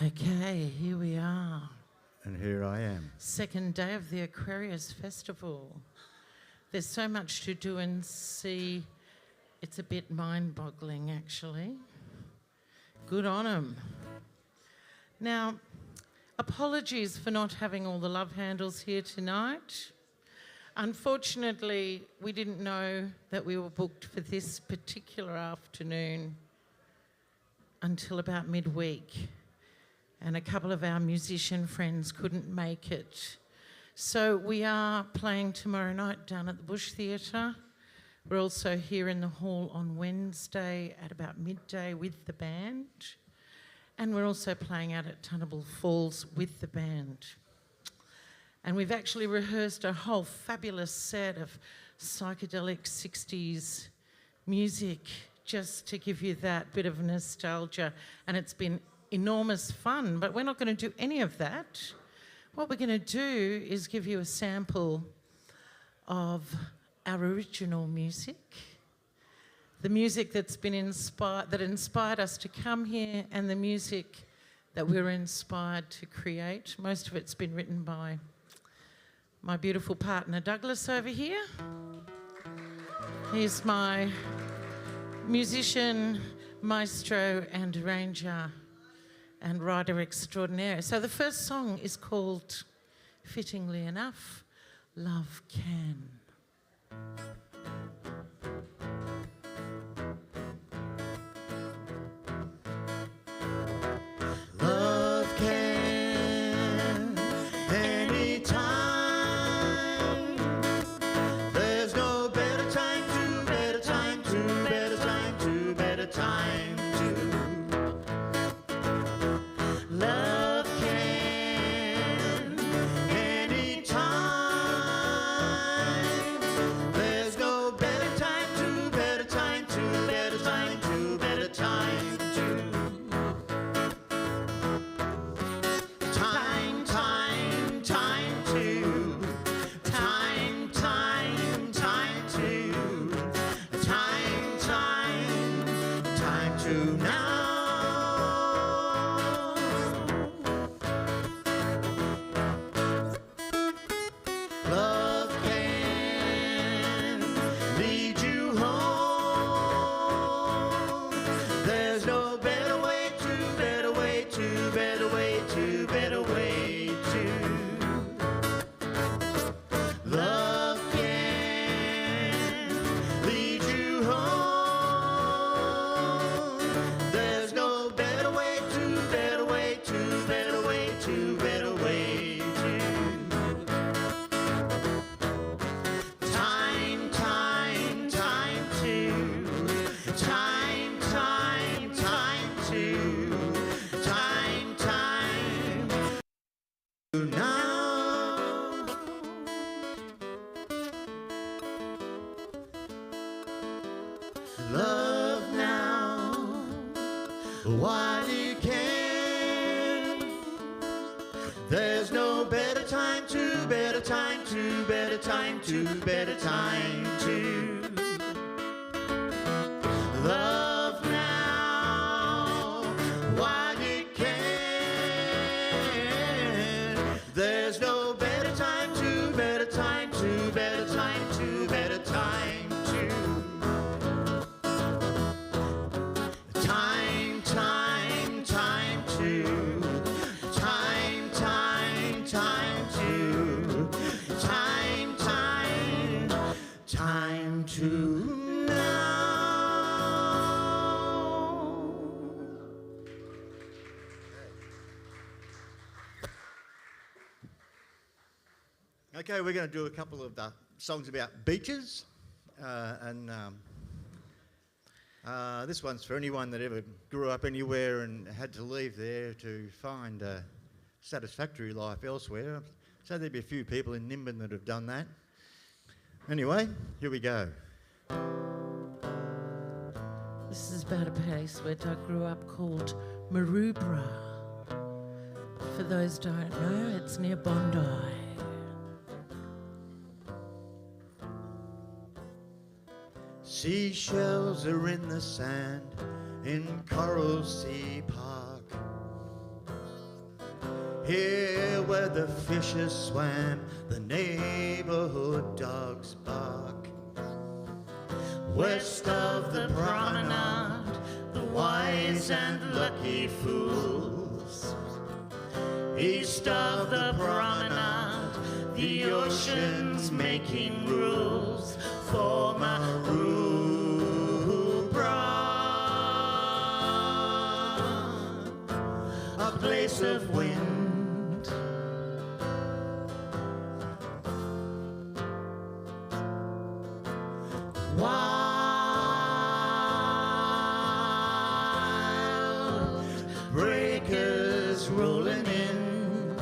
Okay, here we are. And here I am. Second day of the Aquarius Festival. There's so much to do and see. It's a bit mind-boggling, actually. Good on 'em. Now, apologies for not having all the love handles here tonight. Unfortunately, we didn't know that we were booked for this particular afternoon until about midweek. And a couple of our musician friends couldn't make it. So we are playing tomorrow night down at the Bush Theatre. We're also here in the hall on Wednesday at about midday with the band. And we're also playing out at Tunnable Falls with the band. And we've actually rehearsed a whole fabulous set of psychedelic 60s music just to give you that bit of nostalgia. And it's been enormous fun, but we're not going to do any of that. What we're going to do is give you a sample of our original music, the music that's been that inspired us to come here, and the music that we're inspired to create. Most of it's been written by my beautiful partner Douglas over here. He's my musician, maestro and arranger and writer extraordinaire. So the first song is called, fittingly enough, Love Can. Love can anytime. There's no better time to, better time to, better time to, better time to. Love can anytime. There's no better time to, better time to, better time to, better time to. Time, time, time to. Time, time, time to. Time, time, time to now. Love can lead you home. There's no better way to, better way to, better way to, better way to. Love can lead you home. There's no better way to, better way to, better way to, better way to. Time, time, time to. Time, time, time to. Time, time to now. Love now while you can. There's no better time to, better time to, better time to, better time to. Love now while you can. There's no better time to, better time to, better time to, better time to. Time, time, time to. Time, time, time to. Time, time, time to now. Okay, we're going to do a couple of songs about beaches, this one's for anyone that ever grew up anywhere and had to leave there to find a satisfactory life elsewhere. So there'd be a few people in Nimbin that have done that. Anyway, here we go. This is about a place where Doug grew up called Maroubra. For those who don't know, it's near Bondi. Seashells are in the sand in Coral Sea Park. Here where the fishes swam, the neighborhood dogs bark. West of the promenade, the wise and lucky fools. East of the promenade, the ocean's making rules for Maru Bra, a place of wind. Wild breakers rolling in,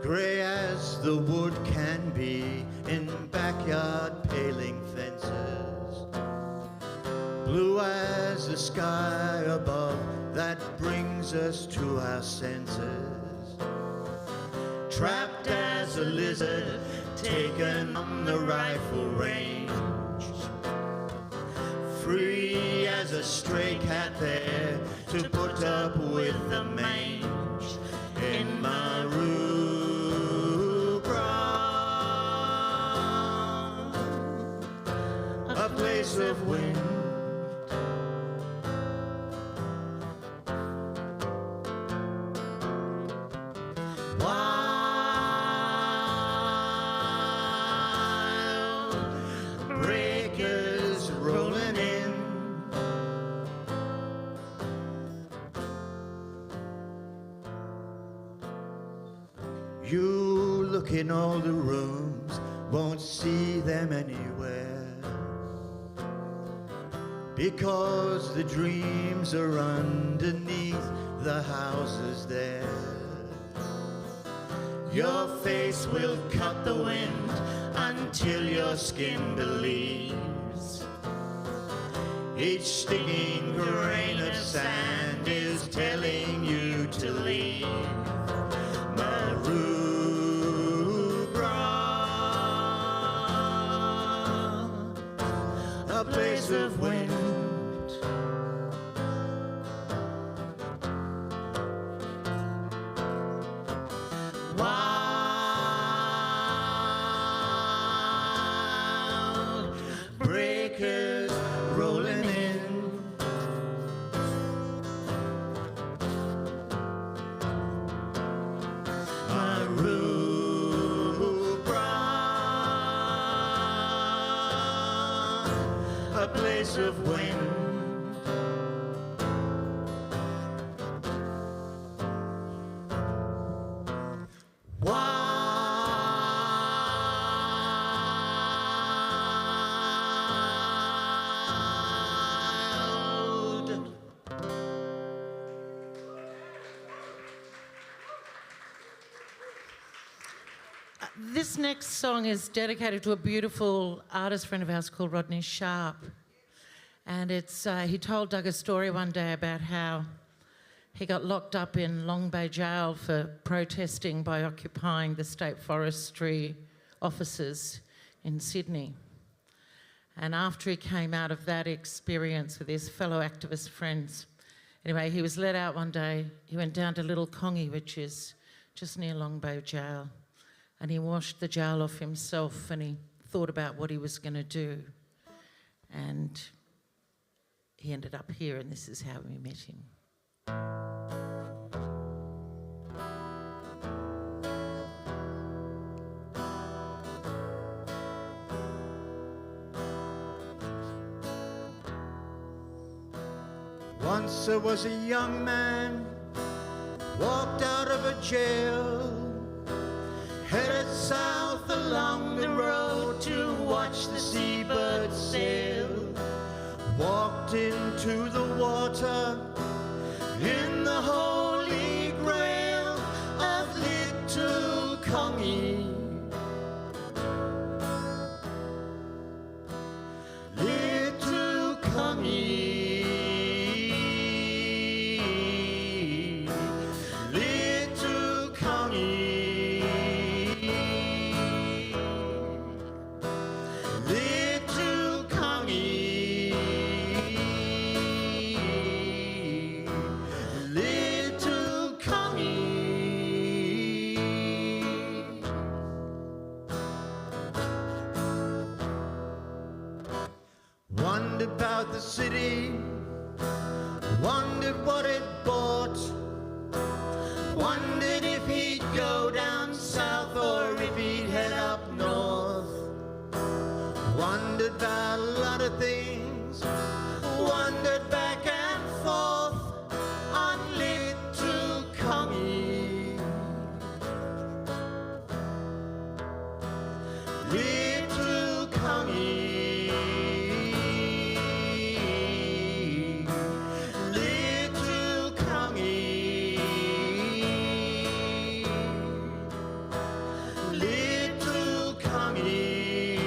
grey as the wood can be in backyard paling fences, blue as the sky above that brings us to our senses. Trapped as a lizard, taken on the rifle range. Free as a stray cat there to put up with the mange. In Maru Bra, a place of wind. You look in all the rooms, won't see them anywhere, because the dreams are underneath the houses there. Your face will cut the wind until your skin believes. Each stinging grain of sand is telling you to leave. Maru Bra, a place of wind. Wild breakers rolling in, Maru Bra, a place of wind. Wild. This next song is dedicated to a beautiful artist friend of ours called Rodney Sharp. And it's he told Doug a story one day about how he got locked up in Long Bay Jail for protesting by occupying the state forestry offices in Sydney. And after he came out of that experience with his fellow activist friends, anyway, he was let out one day. He went down to Little Congy, which is just near Long Bay Jail, and he washed the jail off himself, and he thought about what he was going to do. And he ended up here, and this is how we met him. Once there was a young man, walked out of a jail, headed south along the road to watch the seabirds sail. Walked into the water in the holy grail of Little Congy. Little Congy. Little Congy. Little city, wondered what it bought, wondered if he'd go down south or if he'd head up north, wondered about a lot of things, wondered back and forth on little Congie. Little Congie, little Congie, little Congie,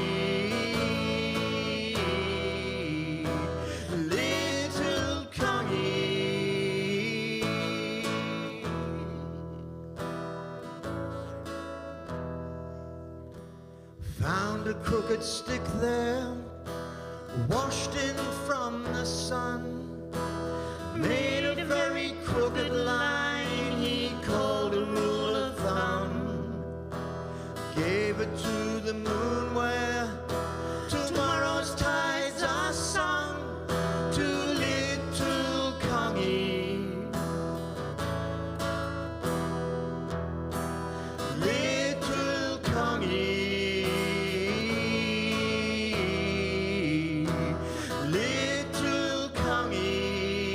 little Congie. Found a crooked stick there, washed in from the sun, made a very crooked line he called a rule of thumb, gave it to the moon where tomorrow's tides are sung, to little Congie. Little Congie, little Congie, little Congie,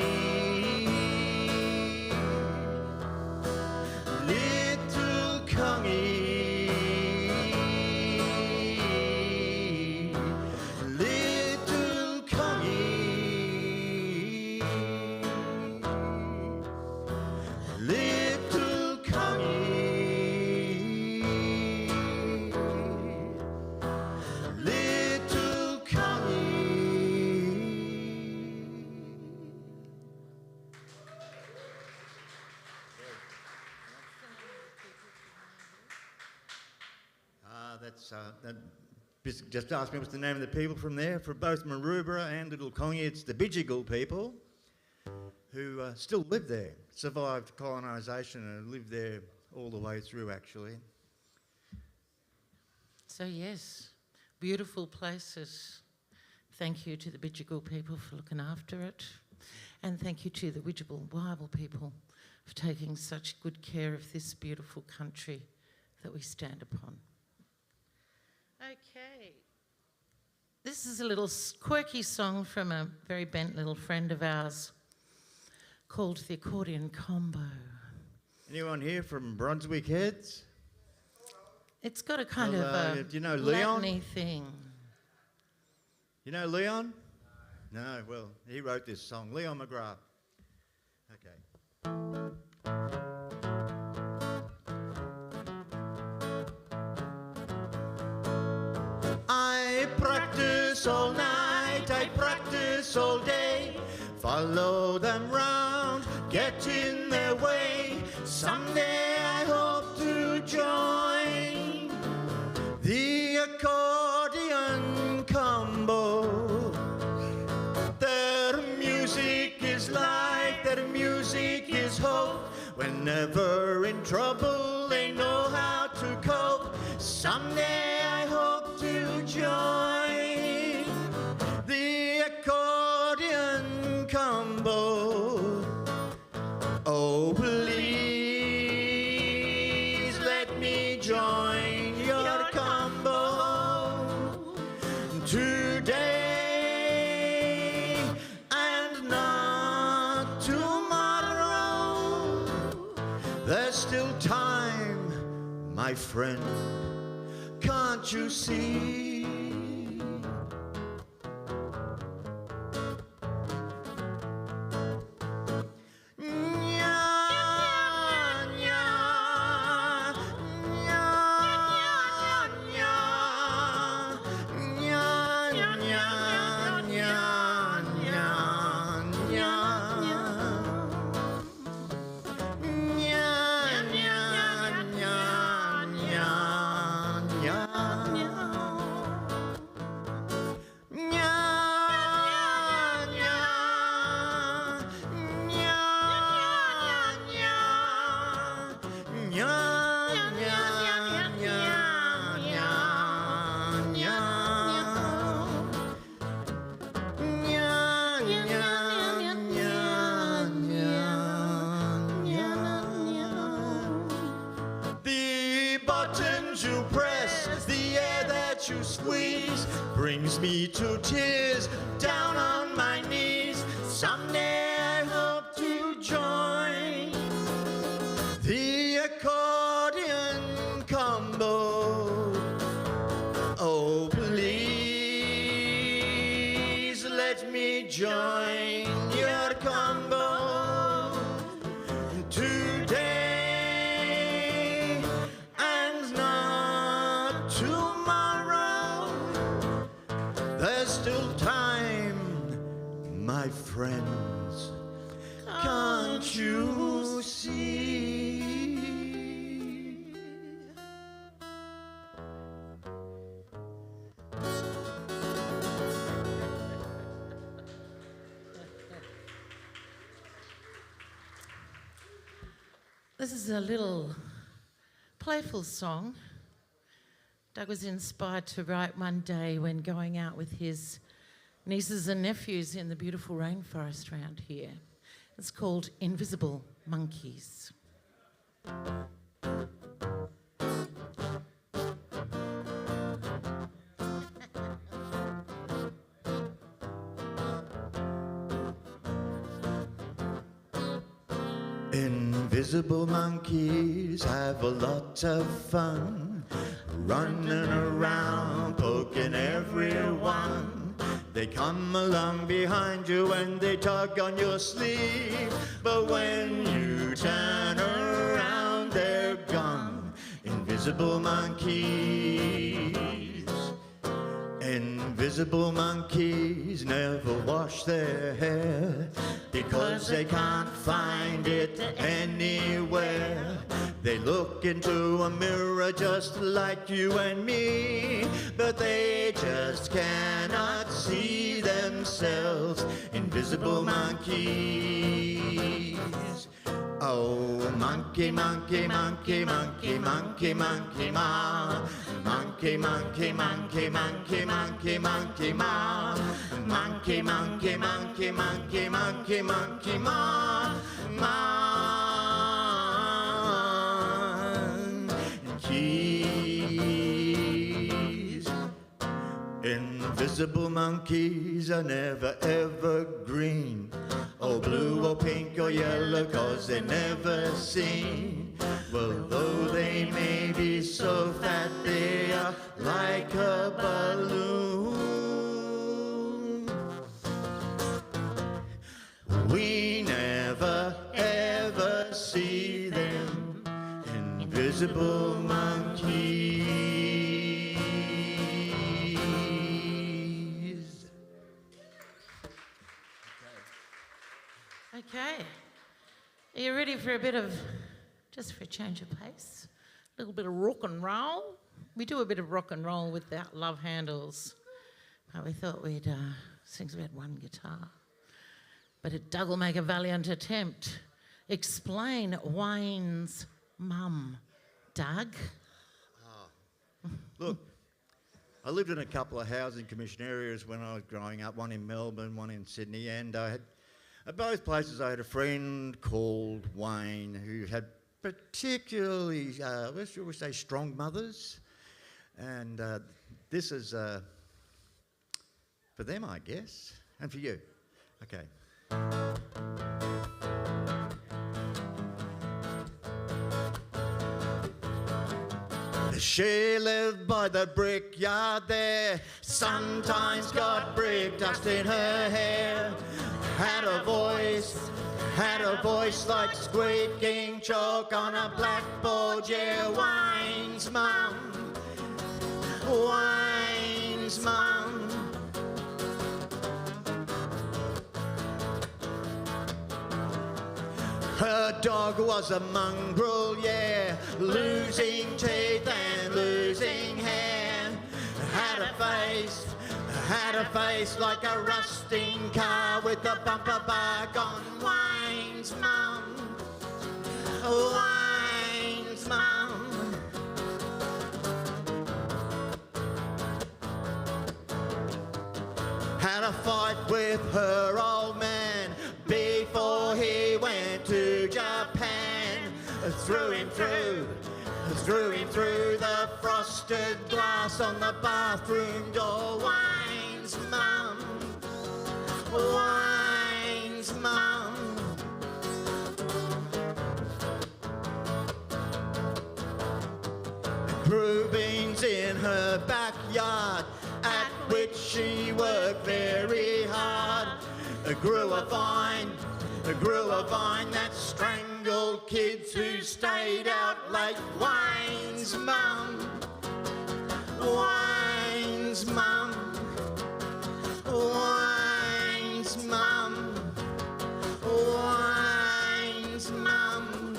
little Congie, little Congie, little Congie. That Biscuit just asked me what's the name of the people from there. For both Maroubra and Little Congie, it's the Bidjigal people who still live there, survived colonisation and lived there all the way through, actually. So yes, beautiful places. Thank you to the Bidjigal people for looking after it. And thank you to the Widjabul people for taking such good care of this beautiful country that we stand upon. Okay. This is a little quirky song from a very bent little friend of ours called The Accordion Combo. Anyone here from Brunswick Heads? It's got a kind of a do you know Leon? Latin-y thing. You know Leon? No, well, he wrote this song, Leon McGrath. Okay. I practice all night, I practice all day, follow them round, get in their way. Someday I hope to join the accordion combo. Their music is life, their music is hope. Whenever in trouble, they know how to cope. Someday I hope to join the accordion combo. Oh, please let me join your combo today and not tomorrow. There's still time, my friend, can't you see? squeeze brings me to tears, down on my knees. Someday I hope to join the accordion combo. Oh, please let me join your combo today and not tomorrow. There's still time, my friends. Can't you see? This is a little playful song Doug was inspired to write one day when going out with his nieces and nephews in the beautiful rainforest around here. It's called Invisible Monkeys. Invisible monkeys have a lot of fun, running around, poking everyone. They come along behind you and they tug on your sleeve, but when you turn around, they're gone. Invisible monkeys. Invisible monkeys never wash their hair because they can't find it anywhere. They look into a mirror just like you and me, but they just cannot see themselves. Invisible monkeys. Oh, monkey, monkey, monkey, monkey, monkey, monkey, ma. Monkey, monkey, monkey, monkey, monkey, monkey, ma. Monkey, monkey, monkey, monkey, monkey, monkey, ma. Monkeys. Invisible monkeys are never ever green, or blue or pink or yellow, 'cause they're never seen. Well, though they may be so fat, they are like a balloon. We never ever see them. Invisible monkeys. Okay. Are you ready for a bit of, just for a change of pace, a little bit of rock and roll? We do a bit of rock and roll without love handles, but we thought we'd sing about one guitar. But Doug will make a valiant attempt. Explain Wayne's mum, Doug. Look, I lived in a couple of housing commission areas when I was growing up, one in Melbourne, one in Sydney, and I had, at both places I had a friend called Wayne who had particularly, shall we say, strong mothers. And this is for them, I guess, and for you. Okay. She lived by the brickyard there, sometimes got brick dust in her hair. Had a voice like squeaking chalk on a blackboard, yeah. Wayne's mum, Wayne's mum. Her dog was a mongrel, yeah, losing teeth and losing hair. Had a face like a rusting car with a bumper bar gone. Wayne's mum, Wayne's mum. Had a fight with her old man before he went to Japan. Threw him through Screwing through the frosted glass on the bathroom door. Whines, Mum. Whines, Mum. Grew beans in her backyard, at which she worked very hard. Grew a vine that strangled kids who stayed out late. Whines, Mum. Whines, Mum. Whines, Mum. Whines, Mum.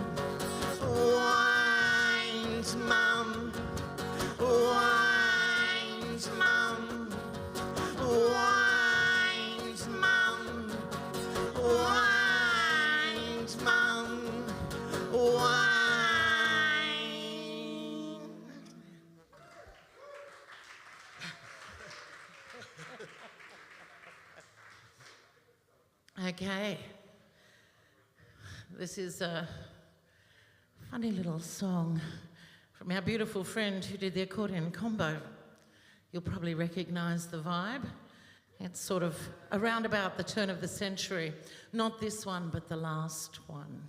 Whines, Mum. Whines, Mum. Whines, Mum. Whines, Mum. Whine. Okay. This is a funny little song from our beautiful friend who did the accordion combo. You'll probably recognise the vibe. It's sort of around about the turn of the century. Not this one, but the last one.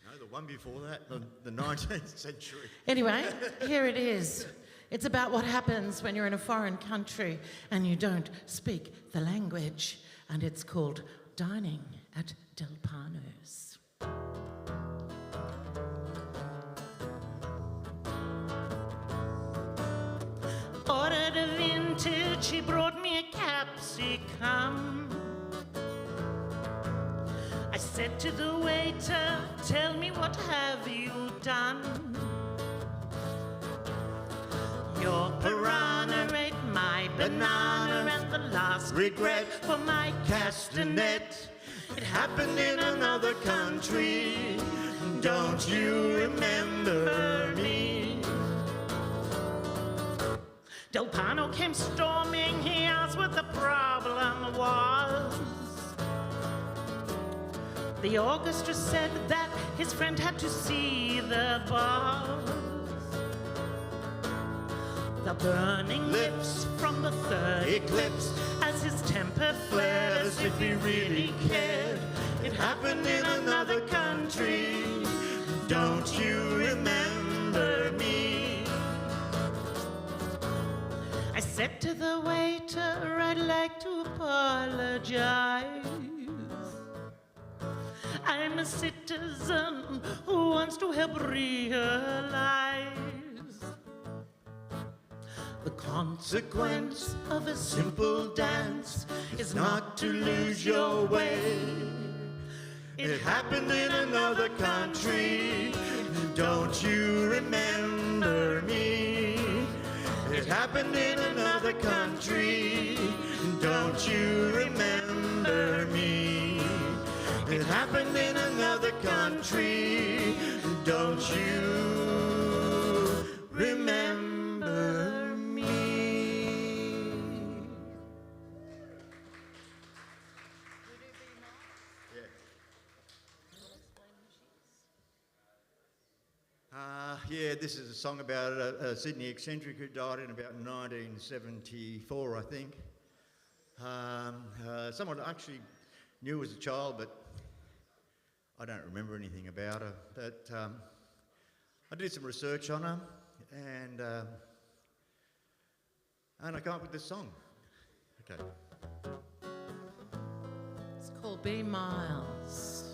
No, the one before that, the 19th century. Anyway, here it is. It's about what happens when you're in a foreign country and you don't speak the language. And it's called Dining at Del Pano's. Ordered a vintage, he brought me a capsicum. I said to the waiter, tell me what have you done? Your piranha ate my banana and the last regret for my castanet. It happened in another country. Don't you remember me? Del Pano came storming, he asked what the problem was. The orchestra said that his friend had to see the boss. The burning lips from the third eclipse as his temper flared as if he really cared. It happened in another country. Don't you remember me? I said to the waiter, I'd like to apologize. I'm a citizen who wants to help realize the consequence of a simple dance is not to lose your way. It happened in another country. Don't you remember me? It happened in another country. Don't you remember me? It happened in another country. Don't you remember me? Yeah, this is a song about a Sydney eccentric who died in about 1974, I think. Someone I actually knew as a child, but I don't remember anything about her. But I did some research on her, and I came up with this song. Okay. It's called Be Miles.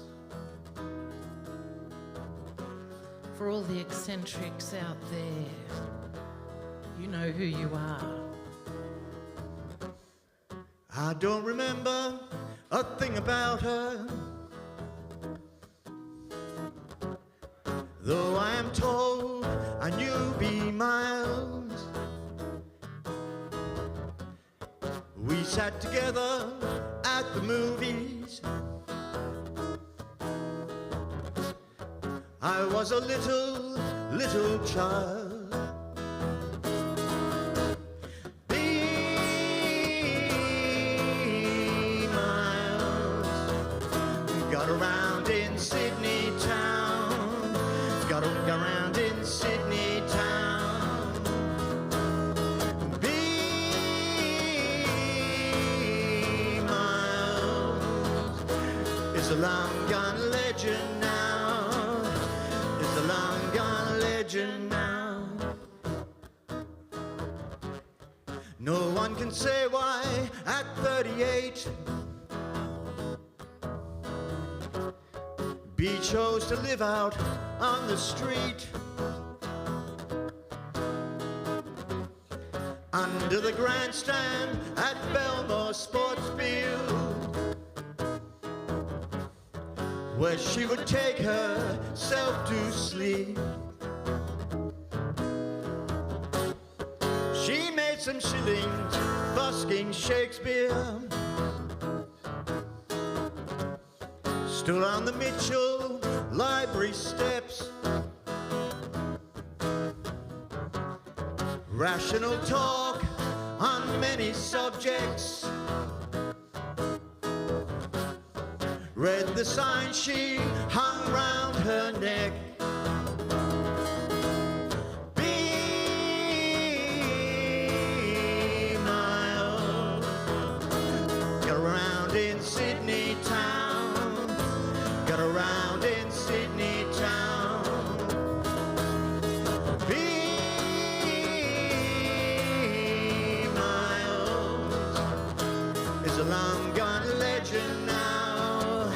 For all the eccentrics out there, you know who you are. I don't remember a thing about her, though I am told I knew Be Miles. We sat together at the movies. I was a little child. Be Miles got around in Sydney town, got around in Sydney long gone legend now. It's a long gone legend now. No one can say why at 38 B chose to live out on the street, under the grandstand at Belmore Sports Field, where she would take herself to sleep. She made some shillings busking Shakespeare, stood on the Mitchell Library steps, rational talk on many subjects, read the sign she hung round her neck. Be my own. Got around in Sydney town, got around in Sydney town. Be my own. It's a long gone legend now.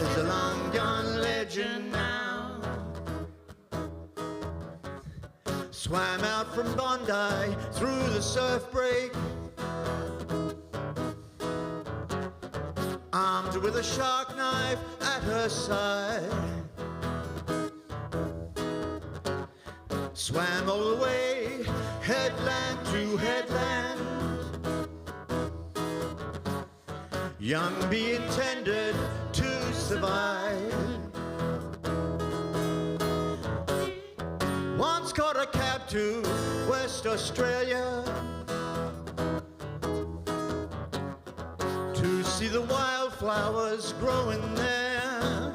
It's a long gone legend now. Swam out from Bondi through the surf break, armed with a shark knife at her side. Swam all the way, headland to headland. Young bee intended to survive. Once caught a cab to West Australia to see the wildflowers growing there.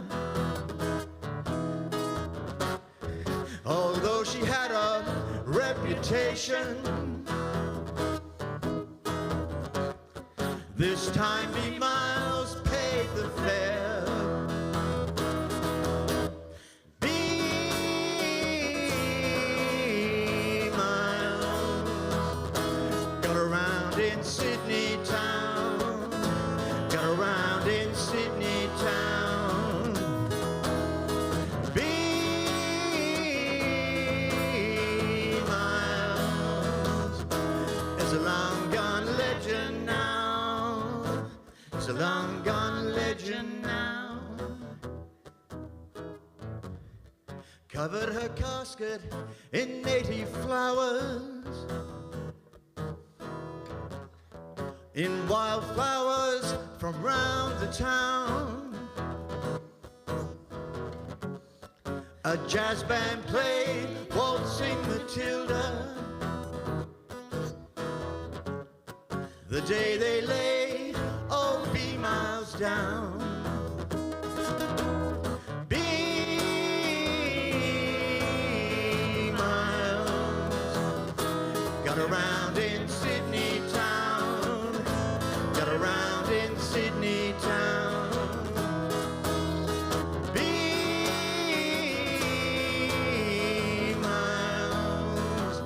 Although she had a reputation, this time B. Miles paid the fare. Be Miles. Got around in Sydney town, got around in Sydney town. Be Miles. It's a long gone legend now. It's a long gone legend now. Covered her casket in native flowers, in wildflowers from round the town. A jazz band played Waltzing Matilda the day they laid old B. Miles down. B. Miles. Got around in Sydney town, got around in Sydney town. B. Miles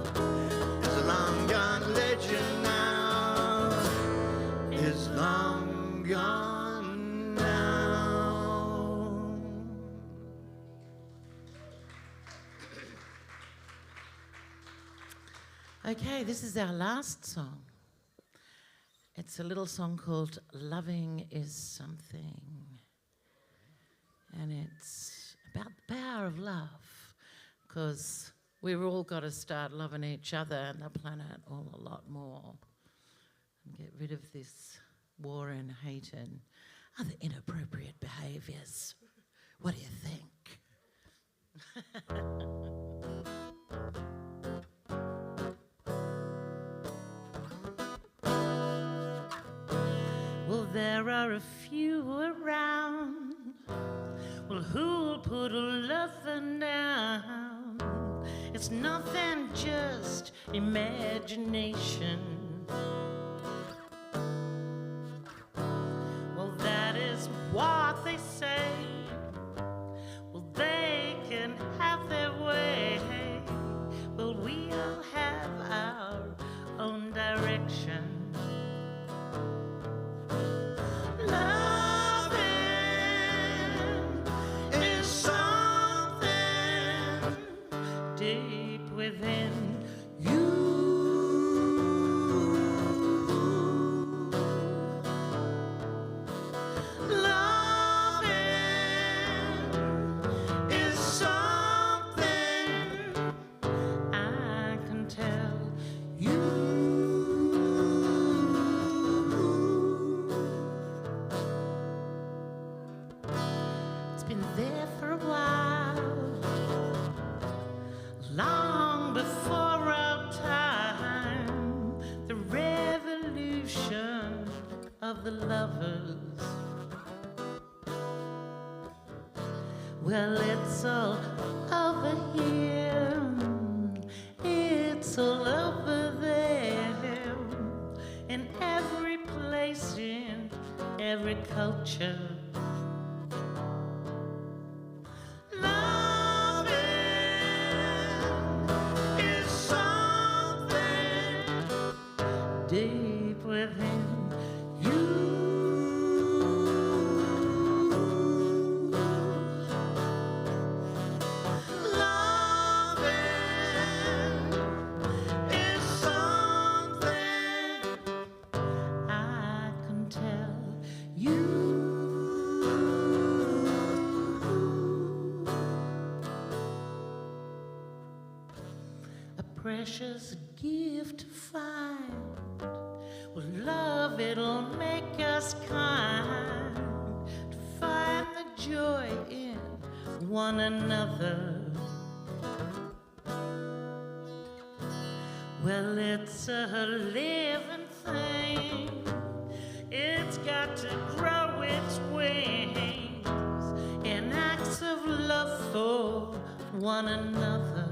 is a long gone legend now, is long gone now. Okay, this is our last song. It's a little song called Loving is Something. And it's about the power of love, because we've all got to start loving each other and the planet all a lot more, and get rid of this war and hate and other inappropriate behaviours. What do you think? Well, there are a few around. Well, who'll put a loving down? It's nothing, just imagination. Well, that is what they say. deep within you. Been there for a while, long before our time, the revolution of the lovers. Well, it's all over here, it's all over there, in every place, in every culture. Deep within you. Loving is something I can tell you. A precious gift to find. Well, love, it'll make us kind to find the joy in one another. Well, it's a living thing. It's got to grow its wings in acts of love for one another.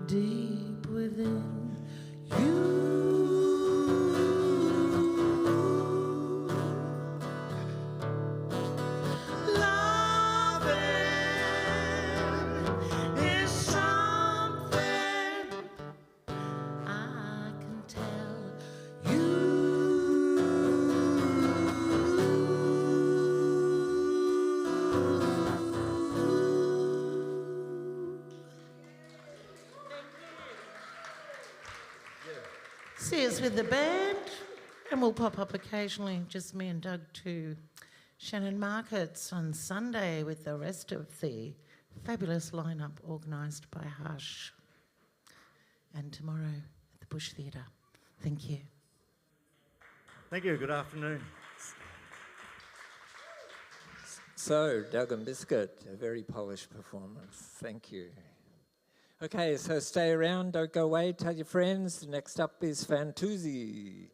Deep within you. Loving is something I can tell you. See us with the band, and we'll pop up occasionally, just me and Doug, to Shannon Markets on Sunday with the rest of the fabulous lineup organised by Hush. And tomorrow at the Bush Theatre. Thank you. Thank you. Good afternoon. So, Doug and Biscuit, a very polished performance. Thank you. Okay, so stay around, don't go away, tell your friends. Next up is Fantuzzi.